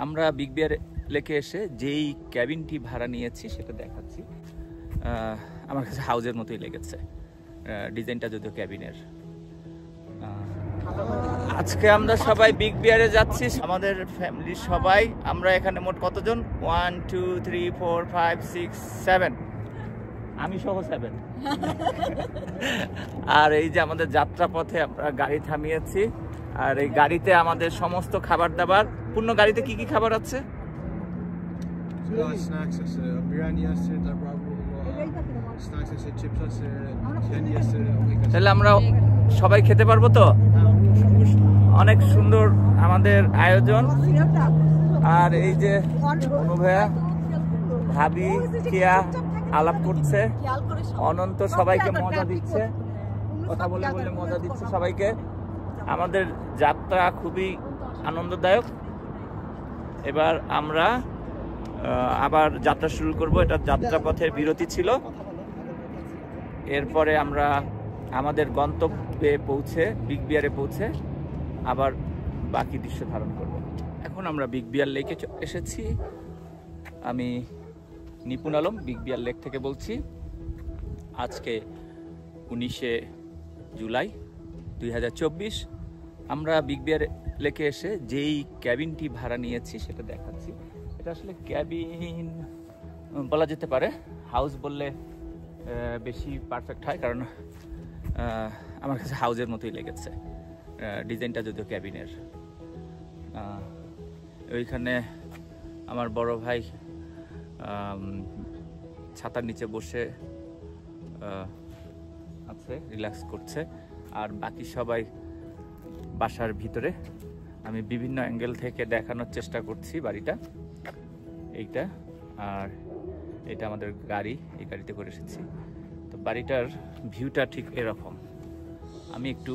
আমরা বিগ বিয়ার লেকে এসে যেই ক্যাবিনটি ভাড়া নিয়েছি সেটা দেখাচ্ছি। আমার কাছে হাউজের মতোই লেগেছে, ডিজাইনটা যদিও ক্যাবিনের। আজকে আমরা সবাই বিগ বিয়ারে যাচ্ছি, আমাদের ফ্যামিলির সবাই। আমরা এখানে মোট কতজন? 1 2 3 4 5 6 7, আমি সহ 7। আর এই যে আমাদের যাত্রাপথে আমরা গাড়ি থামিয়েছি, আর এই গাড়িতে আমাদের সমস্ত খাবার দাবার। পূর্ণ গাড়িতে কি কি খাবার আছে? স্ন্যাক্স আছে, বিরিয়ানি আছে, তারপর স্ন্যাক্স আছে, চিপস আছে, ক্যান্ডি আছে। তাহলে আমরা সবাই খেতে পারবো তো? অনেক সুন্দর আমাদের আয়োজন। আর এই যে অনু ভাইয়া, ভাবি, কেয়া আলাপ করছে, অনন্ত সবাইকে মজা দিচ্ছে, কথা বলে বলে মজা দিচ্ছে সবাইকে। আমাদের যাত্রা খুবই আনন্দদায়ক। এবার আমরা আবার যাত্রা শুরু করব। এটা যাত্রাপথের বিরতি ছিল। এরপরে আমরা আমাদের গন্তব্যে পৌঁছে, বিগ বিয়ারে পৌঁছে আবার বাকি দৃশ্য ধারণ করব। এখন আমরা বিগ বিয়ার লেকে এসেছি। আমি নিপুণ আলম বিগ বিয়ার লেক থেকে বলছি। আজকে 19শে জুলাই 2024। আমরা বিগ বিয়ার লেকে এসে যেই ক্যাবিনটি ভাড়া নিয়েছি সেটা দেখাচ্ছি। এটা আসলে ক্যাবিন বলা যেতে পারে, হাউস বললে বেশি পারফেক্ট হয়, কারণ আমার কাছে হাউজের মতোই লেগেছে, ডিজাইনটা যদিও ক্যাবিনের। ওইখানে আমার বড় ভাই ছাতার নিচে বসে আছে, রিল্যাক্স করছে। আর বাকি সবাই বাসার ভিতরে। আমি বিভিন্ন অ্যাঙ্গেল থেকে দেখানোর চেষ্টা করছি বাড়িটা, এইটা। আর এটা আমাদের গাড়ি, এই গাড়িতে করে এসেছি। তো বাড়িটার ভিউটা ঠিক এরকম। আমি একটু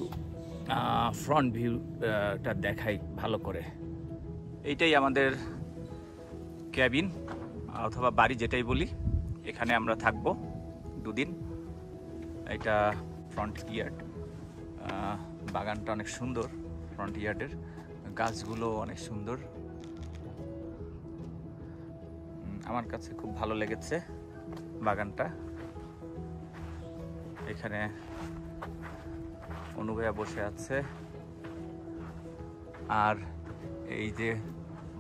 ফ্রন্ট ভিউটা দেখাই ভালো করে। এইটাই আমাদের ক্যাবিন অথবা বাড়ি, যেটাই বলি। এখানে আমরা থাকবো 2 দিন। এটা ফ্রন্ট ইয়ার্ড, বাগানটা অনেক সুন্দর। ফ্রন্ট ইয়ার্ডের গাছগুলো অনেক সুন্দর, আমার কাছে খুব ভালো লেগেছে বাগানটা। এখানে অনু ভাইয়া বসে আছে। আর এই যে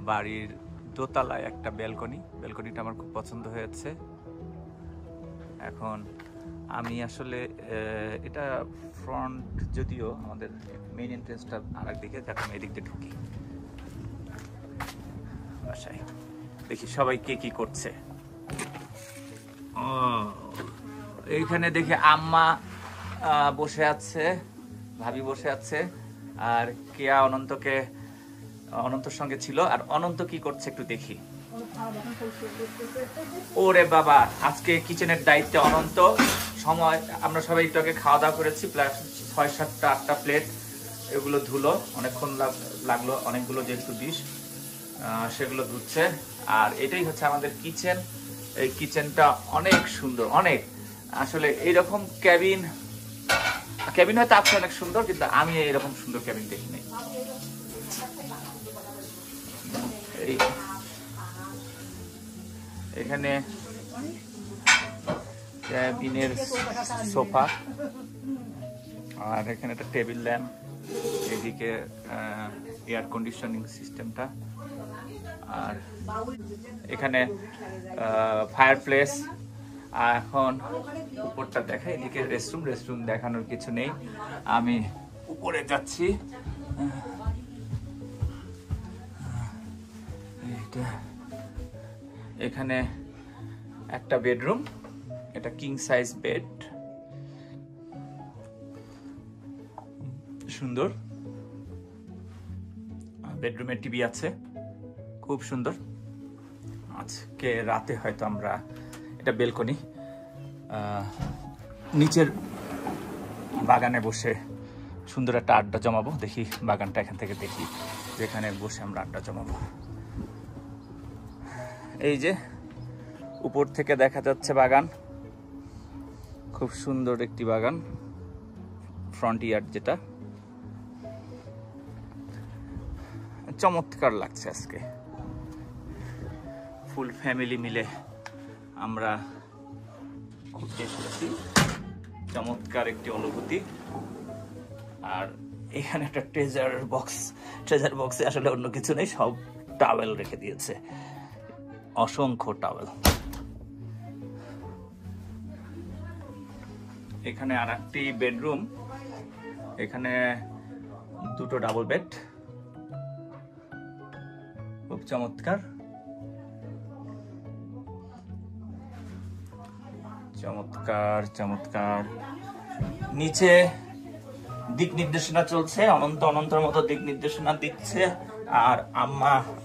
বাড়ির দোতলায় একটা ব্যালকনিটা আমার খুব পছন্দ হয়েছে। এখন আমি আসলে এটা ফ্রন্ট, যদিও আমাদের মেইন এন্ট্রেন্সটা আরেক দিকে, এখন এদিক দিয়ে ঢুকি বাসায়। দেখি সবাই কে কি করছে। এইখানে দেখি আম্মা বসে আছে, ভাবি বসে আছে, আর কেয়া অনন্তর সঙ্গে ছিল। আর অনন্ত কি করছে একটু দেখি। ওরে বাবা, আজকে কিচেনের দায়িত্বে অনন্ত। সময় আমরা সবাই একটু আগে খাওয়া দাওয়া করেছি, প্লাস 6 7 8টা প্লেট, এগুলো ধুলো, অনেকক্ষণ লাগলো, অনেকগুলো যেহেতু ডিশ, সেগুলো ধুচ্ছে। আর এটাই হচ্ছে আমাদের কিচেন। এই কিচেনটা অনেক সুন্দর, অনেক। আসলে এইরকম ক্যাবিন হয়তো আছে অনেক সুন্দর, কিন্তু আমি এইরকম সুন্দর ক্যাবিন দেখি নাই। এখানে ক্যাবিনের সোফা, আর এখানে একটা টেবিল ল্যাম্প, এদিকে এয়ার কন্ডিশনিং সিস্টেমটা, আর এখানে ফায়ার প্লেস। এখন উপরটা দেখাই, এদিকে রেস্টরুম দেখানোর কিছু নেই, আমি উপরে যাচ্ছি। এখানে একটা বেডরুম, এটা কিং সাইজ বেড, সুন্দর। বেডরুমে টিভি আছে, খুব সুন্দর। আজকে রাতে হয়তো আমরা, এটা বেলকনি, নিচের বাগানে বসে সুন্দর একটা আড্ডা জমাবো। দেখি বাগানটা এখান থেকে দেখি, যেখানে বসে আমরা আড্ডা জমাবো। এই যে উপর থেকে দেখা যাচ্ছে বাগান, খুব সুন্দর একটি বাগান, ফ্রন্ট ইয়ার্ড যেটা। চমৎকার লাগছে আজকে। ফুল ফ্যামিলি মিলে আমরা ঘুরতে এসেছি। চমৎকার একটি অনুভূতি। আর এখানে একটা ট্রেজার বক্সে আসলে অন্য কিছু নেই, সব টাওয়েল রেখে দিয়েছে, অসংখ্য টাওয়েল। এখানে আর একটি বেডরুম, এখানে দুটো ডাবল বেড, খুব চমৎকার চমৎকার চমৎকার। নিচে দিক নির্দেশনা চলছে, অনন্তর মতো দিক নির্দেশনা দিচ্ছে, আর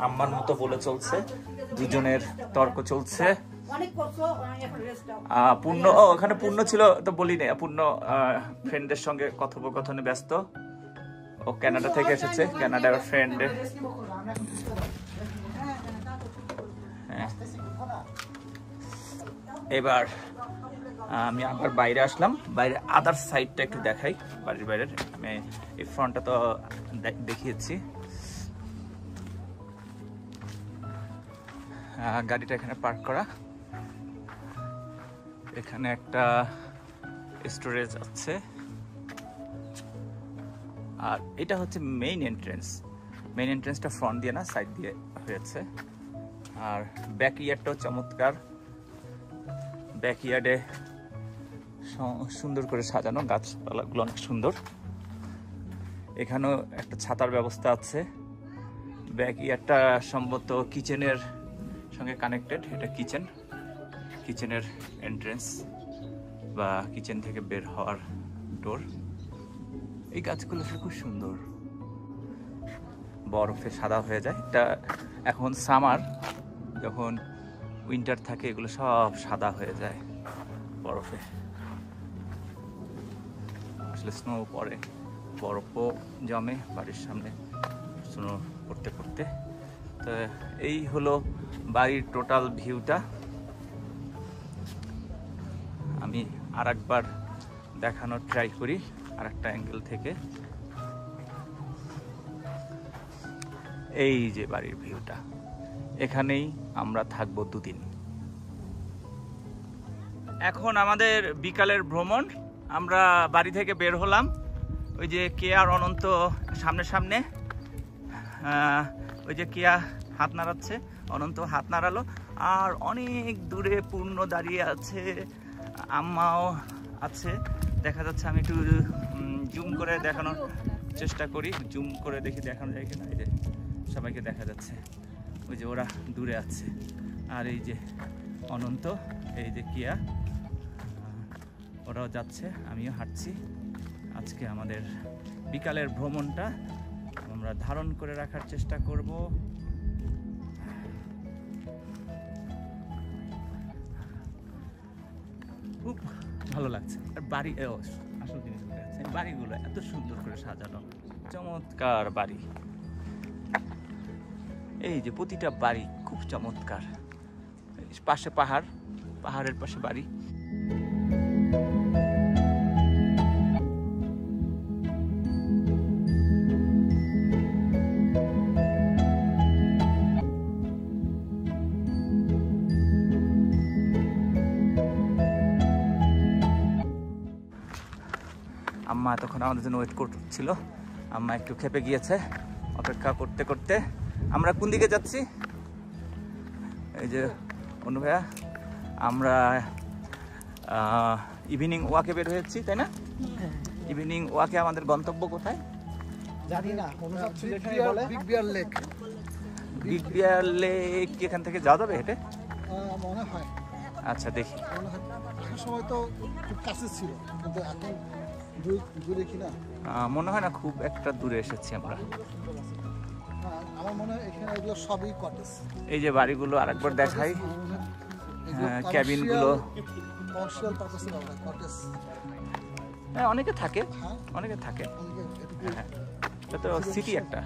আম্মার মতো বলে চলছে, দুজনের তর্ক চলছে। পূর্ণ ওখানে পূর্ণ ছিল তো বলি না, পূর্ণ ফ্রেন্ডের সঙ্গে কথোপকথনে ব্যস্ত। ও কানাডা থেকে এসেছে, কানাডার ফ্রেন্ড। এবার আমি আবার বাইরে আসলাম, বাইরে আদার সাইডটা একটু দেখাই, বাড়ির বাইরের। আমি এই ফ্রন্টটা তো দেখিয়েছি। গাড়িটা এখানে পার্ক করা, এখানে একটা স্টোরেজ আছে, আর এটা হচ্ছে মেইন এন্ট্রেন্সটা ফ্রন্ট দিয়ে না, সাইড দিয়ে হয়েছে। আর ব্যাক ইয়ার্ডটাও চমৎকার, ব্যাক ইয়ার্ডে সুন্দর করে সাজানো, গাছপালাগুলো অনেক সুন্দর। এখানেও একটা ছাতার ব্যবস্থা আছে। ব্যাক ইয়ার্ডটা সম্ভবত কিচেনের সঙ্গে কানেক্টেড। এটা কিচেনের এন্ট্রেন্স বা কিচেন থেকে বের হওয়ার ডোর। এই গাছগুলো খুব সুন্দর, বরফে সাদা হয়ে যায়। এটা এখন সামার, যখন উইন্টার থাকে এগুলো সব সাদা হয়ে যায় বরফে। আসলে স্নো পড়ে, বরফও জমে বাড়ির সামনে স্নো পড়তে। তো এই হলো বাড়ির টোটাল ভিউটা। আমি আর একবার দেখানোর ট্রাই করি আর একটা অ্যাঙ্গেল থেকে। এই যে বাড়ির ভিউটা, এখানেই আমরা থাকবো 2 দিন। এখন আমাদের বিকালের ভ্রমণ, আমরা বাড়ি থেকে বের হলাম। ওই যে কেয়ার অনন্ত সামনে ওই যে কেয়া হাত নাড়াচ্ছে, অনন্ত হাত নাড়ালো, আর অনেক দূরে পূর্ণ দাঁড়িয়ে আছে, আম্মাও আছে দেখা যাচ্ছে। আমি একটু জুম করে দেখানোর চেষ্টা করি, জুম করে দেখি দেখানো যায় কিনা। এই যে সবাইকে দেখা যাচ্ছে, ওই যে ওরা দূরে আছে। আর এই যে অনন্ত, এই যে কিয়া, ওরাও যাচ্ছে, আমিও হাঁটছি। আজকে আমাদের বিকালের ভ্রমণটা আমরা ধারণ করে রাখার চেষ্টা করব। খুব ভালো লাগছে। আর বাড়ি, আসল জিনিস বাড়িগুলো এত সুন্দর করে সাজানো, চমৎকার বাড়ি। এই যে প্রতিটা বাড়ি খুব চমৎকার, পাশে পাহাড়ের পাশে বাড়ি। আম্মা তখন আমাদের জন্য ওয়েট করছিল, আম্মা একটু খেপে গিয়েছে অপেক্ষা করতে করতে। আমরা কোন দিকে যাচ্ছি? এই যে অনু ভাইয়া, আমরা ইভিনিং ওয়াকে বের হয়েছি, তাই না? ইভিনিং ওয়াকে আমাদের গন্তব্য কোথায় জানি না, বিগ বিয়ার লেক। বিগ বিয়ার লেক এখান থেকে যাওয়া যাবে হেঁটে? মনে হয়। আচ্ছা দেখি। সময় তো খুব কাছে ছিল, কিন্তু এখন দূরে কিনা মনে হয় না খুব একটা দূরে এসেছি আমরা। আমার মনে হয় এখানে এগুলো সবই কটেজ। এই যে বাড়িগুলো আরেকবার দেখাই, ক্যাবিনগুলো কমার্শিয়াল পারপাসে ব্যবহার কটেজ। হ্যাঁ, অনেকে থাকে, হ্যাঁ, এটা তো সিটি একটা।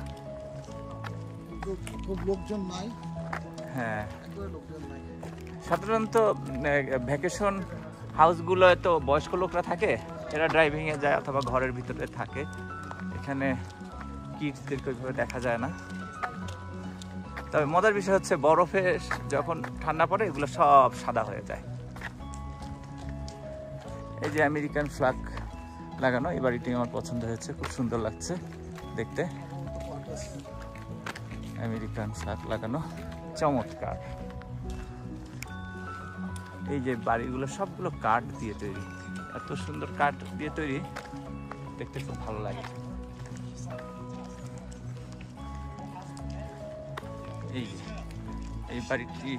খুব লোকজন নাই। হ্যাঁ, একবারে লোকজন নাই। সাধারণত ভ্যাকেশন হাউসগুলো তো বয়স্ক লোকরা থাকে, এরা ড্রাইভিংয়ে যায় অথবা ঘরের ভিতরে থাকে। এখানে কিডসদেরকে ওইভাবে দেখা যায় না। তবে মজার বিষয় হচ্ছে বরফে যখন ঠান্ডা পড়ে এগুলো সব সাদা হয়ে যায়। এই যে আমেরিকান ফ্ল্যাগ লাগানো, এই বাড়িটি আমার পছন্দ হয়েছে, খুব সুন্দর লাগছে দেখতে। আমেরিকান ফ্ল্যাগ লাগানো, চমৎকার। এই যে বাড়িগুলো সবগুলো কাঠ দিয়ে তৈরি, এত সুন্দর কাঠ দিয়ে তৈরি, দেখতে খুব ভালো লাগে। এই বাড়িটি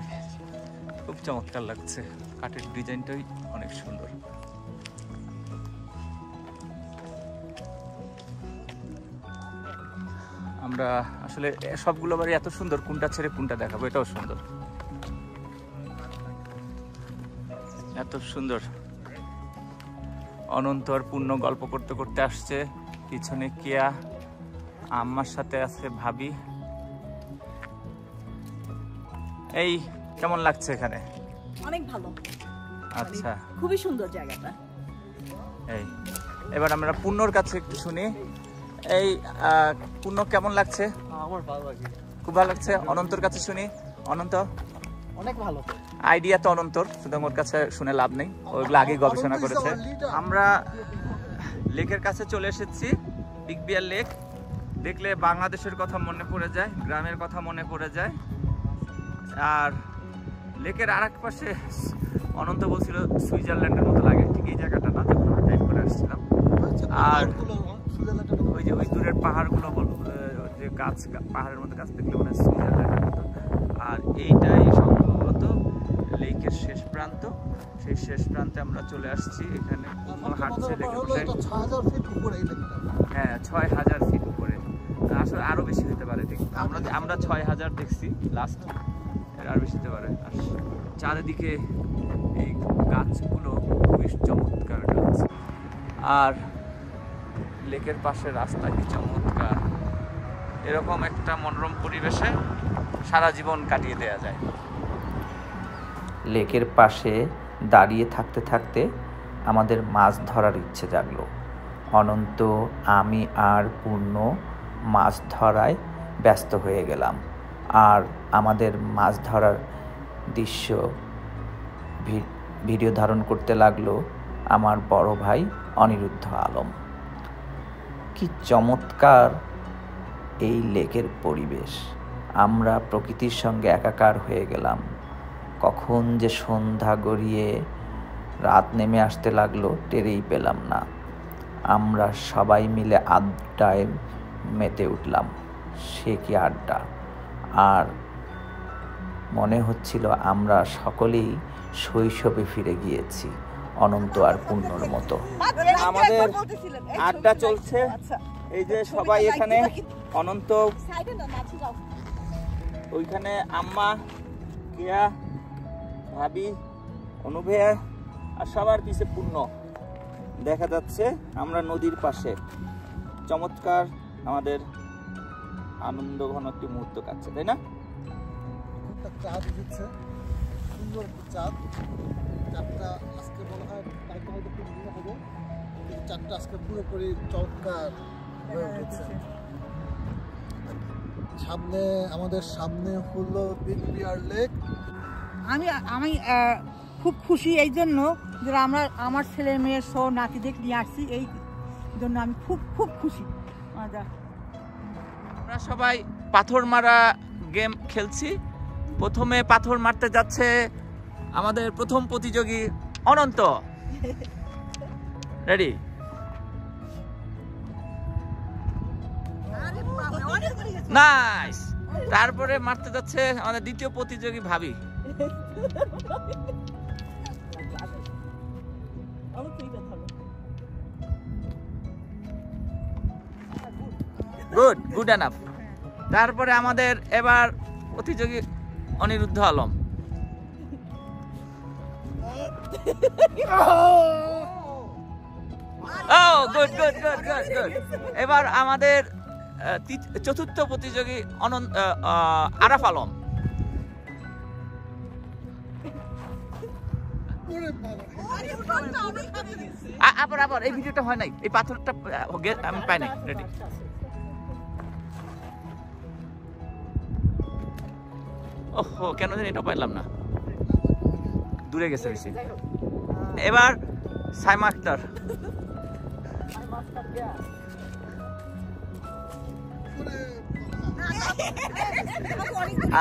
খুব চমৎকার লাগছে, কাঠের ডিজাইনটাই অনেক সুন্দর। আমরা আসলে সবগুলো বাড়ি এত সুন্দর, কোনটা ছেড়ে কোনটা দেখাবো, এটাও সুন্দর, এত সুন্দর। অনন্ত আর পূর্ণ গল্প করতে করতে আসছে, পিছনে কেয়া, আম্মার সাথে আছে ভাবি। এই কেমন লাগছে এখানে? অনেক ভালো। আচ্ছা, খুবই সুন্দর জায়গাটা। এই এবার আমরা পূর্ণর কাছে একটু শুনি। এই পূর্ণ কেমন লাগছে? আমার ভালো লাগে, খুব ভালো লাগছে। অনন্তর কাছে শুনি। অনন্ত? অনেক ভালো। আইডিয়া তো অনন্তর, শুধু ওর কাছে শুনে লাভ নেই, ওইগুলো আগেই গবেষণা করেছে। আমরা লেকের কাছে চলে এসেছি, বিগ বিয়ার লেক। দেখলে বাংলাদেশের কথা মনে পড়ে যায়, গ্রামের কথা মনে পড়ে যায়। আর লেকের আর এক পাশে অনন্ত বলছিল সুইজারল্যান্ডের মতো লাগে, ঠিক এই জায়গাটা না, যখন ড্রাইভ করে আসছিলাম। আর ওই যে ওই দূরের পাহাড়গুলো, যে গাছ, পাহাড়ের মধ্যে গাছ দেখলে মনে হয় সুইজারল্যান্ডের মতো। আর এইটাই সম্ভবত লেকের শেষ প্রান্ত। সেই শেষ প্রান্তে আমরা চলে আসছি। এখানে হাঁটছে লেকের পাশে। হ্যাঁ, ৬,০০০ ফিট উপরে, আসলে আরো বেশি হতে পারে। আমরা ৬,০০০ দেখছি লাস্ট, আর বেশি হতে পারে। আর চারিদিকে এই গাছগুলো খুবই চমৎকার গাছ, আর লেকের পাশে রাস্তা কি চমৎকার। এরকম একটা মনোরম পরিবেশে সারা জীবন কাটিয়ে দেওয়া যায়। লেকের পাশে দাঁড়িয়ে থাকতে থাকতে আমাদের মাছ ধরার ইচ্ছে জাগলো। অনন্ত, আমি আর পূর্ণ মাছ ধরায় ব্যস্ত হয়ে গেলাম। আর আমাদের মাছ ধরার দৃশ্য ভিডিও ধারণ করতে লাগলো আমার বড় ভাই অনিরুদ্ধ আলম। কি চমৎকার এই লেকের পরিবেশ! আমরা প্রকৃতির সঙ্গে একাকার হয়ে গেলাম। কখন যে সন্ধ্যা গড়িয়ে রাত নেমে আসতে লাগলো টেরেই পেলাম না। আমরা সবাই মিলে আড্ডায় মেতে উঠলাম। সে কি আড্ডা! আর মনে হচ্ছিল আমরা সকলেই শৈশবে ফিরে গিয়েছি, অনন্ত আর পূর্ণর মতো। আমাদের আড্ডা চলছে, এই যে সবাই এখানে। অনন্ত ওইখানে, আম্মা, কেয়া, ভাবি, অনুভে, আর সবার পিছে পূর্ণ দেখা যাচ্ছে। আমরা নদীর পাশে, চমৎকার আমাদের আনন্দ ঘন একটি মুহূর্ত কাটছে, তাই না? চাঁদ উঠেছে, সুন্দর একটা চাঁদ। চাঁদটা আজকে মনে হয় কালকে হয়তো পূর্ণ হবে, কিন্তু চাঁদটা আজকে পুরোপুরি চমৎকার হয়ে উঠেছে। সামনে, আমাদের সামনে হলো বিগ বিয়ার লেক। আমি খুব খুশি এই জন্য যে আমার ছেলে মেয়ের সহ নাতিদের নিয়ে আসছি, এই জন্য আমি খুব খুব খুশি। আমরা সবাই পাথর মারা গেম খেলছি। প্রথমে পাথর মারতে যাচ্ছে আমাদের প্রথম প্রতিযোগী অনন্ত। রেডি? নাইস। তারপরে মারতে যাচ্ছে আমাদের দ্বিতীয় প্রতিযোগী ভাবি। Good, good enough. তারপরে আমাদের এবার প্রতিযোগী Aniruddha Alam. Oh, good, good, good, good, good. এবার আমাদের চতুর্থ প্রতিযোগী আরাফ আলম। আবার এই ভিডিওটা হয় নাই, এই পাথরটা আমি পাই নাই। রেডি? ওহো, কেন জানি এটা পাইলাম না, দূরে গেছে বেশি। এবার সাইমা আক্তার।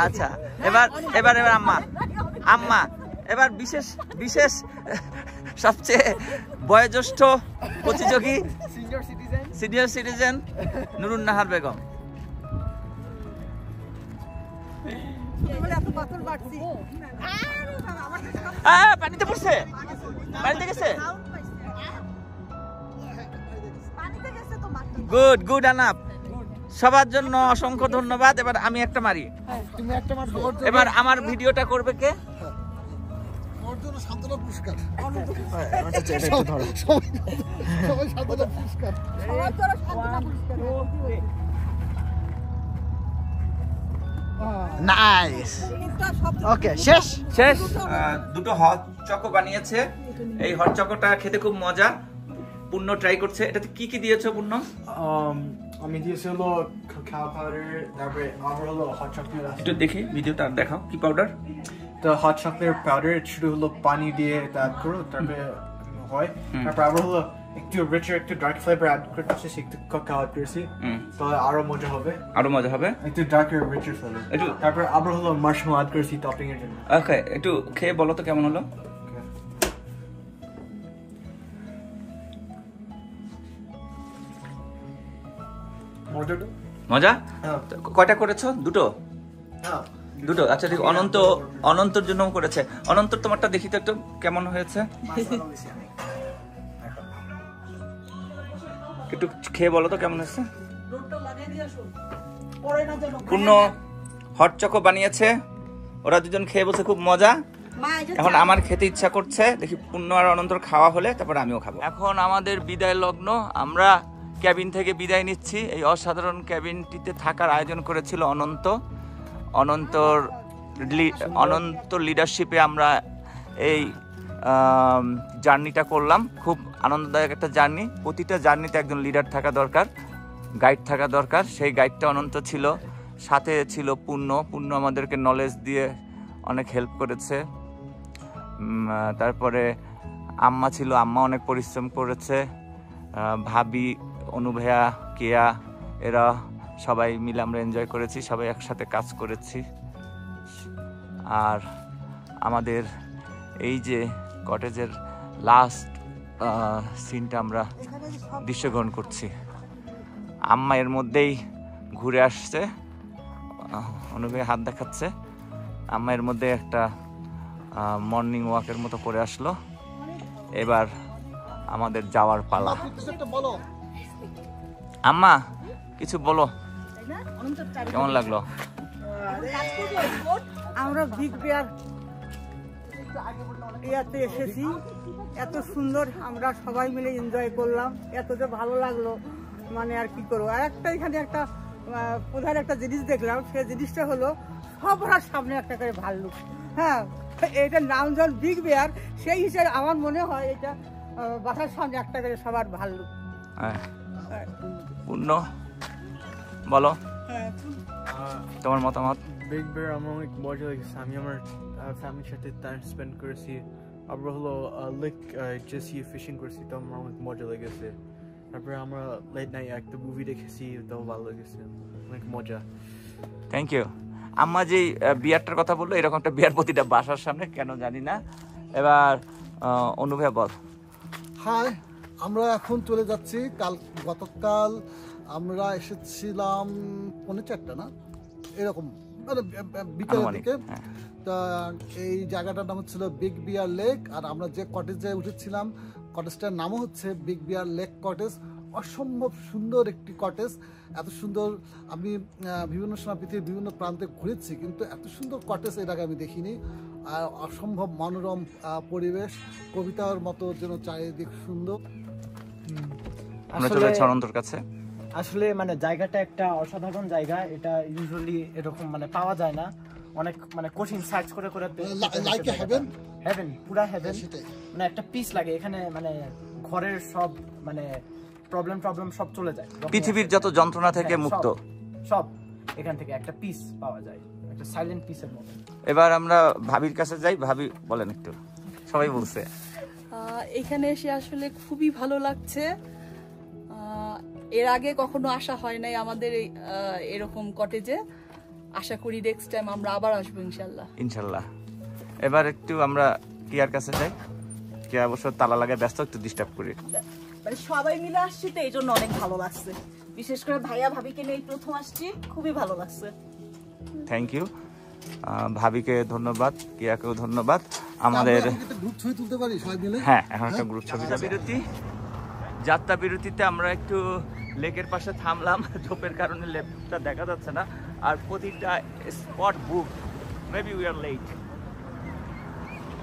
আচ্ছা, এবার এবার এবার আম্মা, আম্মা এবার বিশেষ বিশেষ সবচেয়ে বয়োজ্যেষ্ঠ প্রতিযোগী সিনিয়র সিটিজেন নুরুন নাহার বেগম। পানিতে পড়ছে, পানিতে গেছে। গুড গুড আনাপ, সবার জন্য অসংখ্য ধন্যবাদ। এবার আমি একটা মারি, এবার আমার ভিডিওটা করবে কে? ওর জন্য সান্ত্বনা পুরস্কার। নাইস। ওকে, শেষ শেষ। দুটো হট চকো বানিয়েছে, এই হট চকোটা খেতে খুব মজা। পূর্ণ ট্রাই করছে। এটাতে কি কি দিয়েছো পূর্ণ? আমি দিয়েছি হলো কাকাও পাউডার, তারপরে আবার হলো হট চকলেট। একটু দেখি ভিডিওটা দেখাও, কি পাউডার? তো হট চকলেট পাউডার শুধু হলো পানি দিয়ে অ্যাড করো, তারপরে হয়। তারপর আবার হলো একটু রিচার, একটু ডার্ক ফ্লেভার অ্যাড করতেছি, একটু কাকাও অ্যাড করেছি, তাহলে আরো মজা হবে। আরো মজা হবে, একটু ডার্কার রিচার ফ্লেভার। একটু তারপর আবার হলো মার্শমেলো অ্যাড করেছি টপিং এর জন্য। ওকে, একটু খেয়ে বলো তো কেমন হলো। মজা? কয়টা করেছো? দুটো? দুটো, আচ্ছা ঠিক। অনন্ত, অনন্তর জন্য করেছে। অনন্তর তোমারটা দেখি তো একটু কেমন হয়েছে, একটু খেয়ে বলো তো কেমন হয়েছে। পূর্ণ হট চকো বানিয়েছে, ওরা দুজন খেয়ে বলছে খুব মজা। এখন আমার খেতে ইচ্ছা করছে, দেখি পূর্ণ আর অনন্তর খাওয়া হলে তারপর আমিও খাবো। এখন আমাদের বিদায় লগ্ন, আমরা ক্যাবিন থেকে বিদায় নিচ্ছি। এই অসাধারণ ক্যাবিনটিতে থাকার আয়োজন করেছিল অনন্ত। অনন্তর লিডারশিপে আমরা এই জার্নিটা করলাম। খুব আনন্দদায়ক একটা জার্নি। প্রতিটা জার্নিতে একজন লিডার থাকা দরকার, গাইড থাকা দরকার। সেই গাইডটা অনন্ত ছিল, সাথে ছিল পূর্ণ। পূর্ণ আমাদেরকে নলেজ দিয়ে অনেক হেল্প করেছে। তারপরে আম্মা ছিল, আম্মা অনেক পরিশ্রম করেছে। ভাবি, অনুভয়া, কেয়া, এরা সবাই মিলে আমরা এনজয় করেছি, সবাই একসাথে কাজ করেছি। আর আমাদের এই যে কটেজের লাস্ট সিনটা আমরা দৃশ্যগ্রহণ করছি। আম্মা এর মধ্যেই ঘুরে আসছে, অনুভবে হাত দেখাচ্ছে। আম্মা এর মধ্যে একটা মর্নিং ওয়াকের মতো করে আসলো। এবার আমাদের যাওয়ার পালা। আম্মা কিছু বলো, কেমন লাগলো? আমরা বিগ বিয়ার ইয়াতে এসেছি, এত সুন্দর আমরা সবাই মিলে এনজয় করলাম, এত যে ভালো লাগলো, মানে আর কি করবো। আর একটা এখানে একটা প্রধান একটা জিনিস দেখলাম, সেই জিনিসটা হলো সবার সামনে একটা করে ভাল্লুক। হ্যাঁ, এটার নাম যখন বিগ বিয়ার, সেই হিসেবে আমার মনে হয় এটা বাসার সামনে একটা করে সবার ভাল্লুক। পূর্ণ বলো তোমার মতামত। বিগ বিয়ার আমার অনেক মজা লেগেছে। আমি আমার ফ্যামিলির সাথে টাইম স্পেন্ড করেছি। আবার হলো লেক জেসি ফিশিং করেছি, তো আমার অনেক মজা লেগেছে। তারপরে আমরা লেট নাইট একটা মুভি দেখেছি, তাও ভালো লেগেছে, অনেক মজা। Thank you. আম্মা যে বিয়ারটার কথা বললো, এরকম একটা বিয়ার প্রতিটা বাসার সামনে, কেন জানি না। এবার অনুভব বল। হাই, আমরা এখন চলে যাচ্ছি। গতকাল আমরা এসেছিলাম 4:30 না এরকম, মানে বিকেলের দিকে। তা এই জায়গাটার নাম হচ্ছিল বিগ বিয়ার লেক। আর আমরা যে কটেজে উঠেছিলাম, কটেজটার নামও হচ্ছে বিগ বিয়ার লেক কটেজ। অসম্ভব সুন্দর একটি কটেজ, এত সুন্দর। আমি বিভিন্ন সময় পৃথিবীর বিভিন্ন প্রান্তে ঘুরেছি, কিন্তু এত সুন্দর কটেজ এর আগে আমি দেখিনি। আর অসম্ভব মনোরম পরিবেশ, কবিতার মতো যেন চারিদিক সুন্দর। আমরা চলে যাচ্ছি অনন্তর কাছে। আসলে মানে জায়গাটা একটা অসাধারণ জায়গা, এটা ইউজুয়ালি এরকম মানে পাওয়া যায় না। অনেক মানে কঠিন সার্চ করে করে হেভেন, পুরা হেভেন। মানে একটা পিস লাগে এখানে, মানে ঘরের সব মানে প্রবলেম সব চলে যায়, পৃথিবীর যত যন্ত্রণা থেকে মুক্ত সব। এখান থেকে একটা পিস পাওয়া যায়, একটা সাইলেন্ট পিসের মতো। এবার আমরা ভাবির কাছে যাই। ভাবি বলেন একটু, সবাই বলছে। এখানে এসে আসলে খুবই ভালো লাগছে। এর আগে কখনো আসা হয় নাই আমাদের এরকম কটেজে। আশা করি নেক্সট টাইম আমরা আবার আসবো ইনশাল্লাহ। ইনশাল্লাহ। এবার একটু আমরা কিয়ার কাছে যাই। কিয়া অবশ্য তালা লাগে ব্যস্ত, একটু ডিস্টার্ব করি। মানে সবাই মিলে আসছি তো এই জন্য অনেক ভালো লাগছে, বিশেষ করে ভাইয়া ভাবিকে নিয়ে প্রথম আসছি, খুবই ভালো লাগছে। Thank you. ভাবিকে ধন্যবাদ, কিয়াকেও ধন্যবাদ। আমাদের গ্রুপ ছবি তুলতে পারি সবাই মিলে। হ্যাঁ, এখন একটা গ্রুপ ছবি। যাত্রা বিরতিতে আমরা একটু লেকের পাশে থামলাম। ঝোপের কারণে লেকটা দেখা যাচ্ছে না, আর প্রতিটা spot book. Maybe we are late.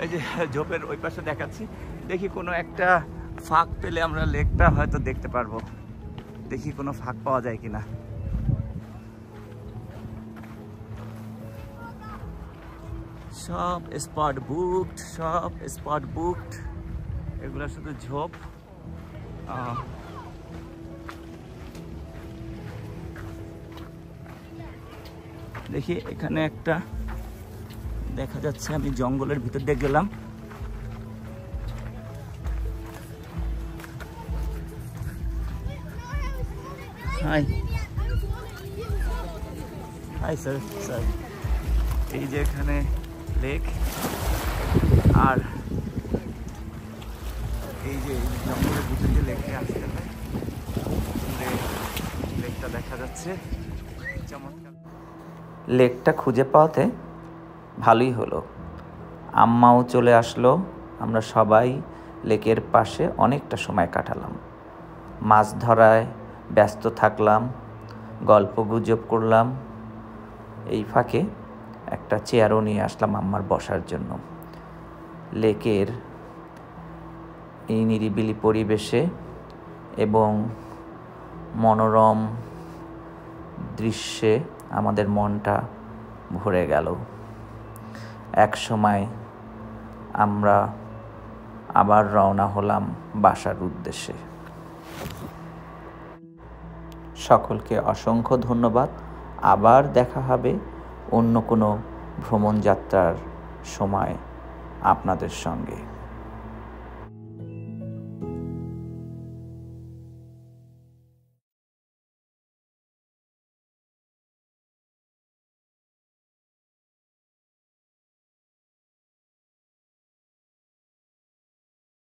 এই যে ঝোপের ওই পাশে দেখাচ্ছি, দেখি কোনো একটা ফাঁক পেলে আমরা লেকটা হয়তো দেখতে পারবো। দেখি কোনো ফাঁক পাওয়া যায় কিনা। সব স্পট বুকড, সব স্পট বুকড। এগুলো শুধু ঝোপ। দেখি এখানে একটা দেখা যাচ্ছে, আমি জঙ্গলের ভিতর দিয়ে গেলাম। High hi sir. স্যার, এই যে এখানে লেক, আর এই যে জঙ্গলের ভিতর দিয়ে লেকে আসতে হয়, লেকটা দেখা যাচ্ছে। চমৎকার। লেকটা খুঁজে পাওয়াতে ভালোই হলো। আম্মাও চলে আসলো। আমরা সবাই লেকের পাশে অনেকটা সময় কাটালাম, মাছ ধরায় ব্যস্ত থাকলাম, গল্প গুজব করলাম। এই ফাঁকে একটা চেয়ারও নিয়ে আসলাম আম্মার বসার জন্য। লেকের এই নিরিবিলি পরিবেশে এবং মনোরম দৃশ্যে আমাদের মনটা ভরে গেল। এক সময় আমরা আবার রওনা হলাম বাসার উদ্দেশ্যে। সকলকে অসংখ্য ধন্যবাদ। আবার দেখা হবে অন্য কোনো ভ্রমণ যাত্রার সময় আপনাদের সঙ্গে।